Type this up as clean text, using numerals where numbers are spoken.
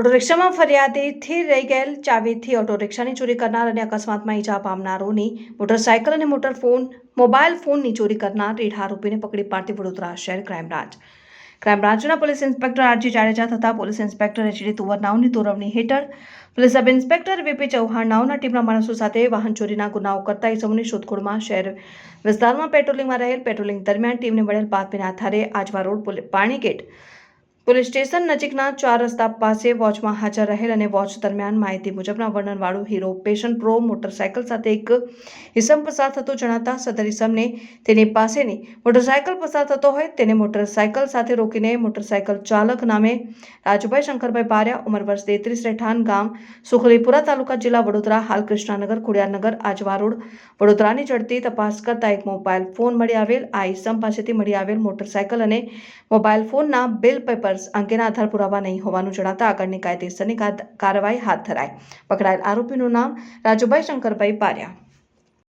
Auto રિક્ષામાં ફરિયાદીથી રહી ગયેલ ચાવીથી ઓટો રિક્ષાની ચોરી કરનાર અને અકસ્માતમાં ઈજા પામનારોની મોટરસાયકલ અને મોબાઈલ ફોનની ચોરી કરનાર રીઢ આરોપીને પકડી પાડતી વડોદરા શહેર ક્રાઇમ બ્રાન્ચના પોલીસ ઇન્સ્પેક્ટર આરજી જાડેજા તથા પોલીસ ઇન્સ્પેક્ટર એચડી તુવર નાઓની દોરવણી હેઠળ police sub inspector VP Chauhan નાઓના ટીમના માણસો સાથે વાહન ચોરીના ગુનાઓ કરતા ઇસમોની શોધખોળમાં શહેર વિસ્તારમાં પેટ્રોલિંગ દરમિયાન ટીમને મળેલ બાતમીના આધારે Ajwa road Panigate police station નજીકના 4 રસ્તા પાસે વોચમાં હાજર રહેલ અને વોચ દરમિયાન માહિતી મુજબના વર્ણનવાળું હીરો પેશન પ્રો મોટરસાયકલ સાથે એક ઇસમ પસાર થતો જણાતા સદર ઇસમને તેની પાસેની મોટરસાયકલ પસાર થતો હોય તેને મોટરસાયકલ સાથે રોકીને મોટરસાયકલ ચાલક નામે રાજુભાઈ શંકરભાઈ બારિયા ઉંમર વર્ષ 33 રહેઠાણ ગામ સુખલીપુરા તાલુકા જિલ્લા વડોદરા હાલ કૃષ્ણાનગર ખોડિયારનગર આજવા રોડ વડોદરાની ઝડપી તપાસ કરતા એક મોબાઈલ ફોન મળી આવેલ આ ઇસમ પાસેથી મળી આવેલ મોટરસાયકલ અને મોબાઈલ ફોનના બિલ પેપર અંગેના આધાર પુરાવા નહીં હોવાનું જણાતા આગળની કાયદેસરની કાર્યવાહી હાથ ધરાઈ. પકડાયેલ આરોપીનું નામ રાજુભાઈ શંકરભાઈ બારિયા.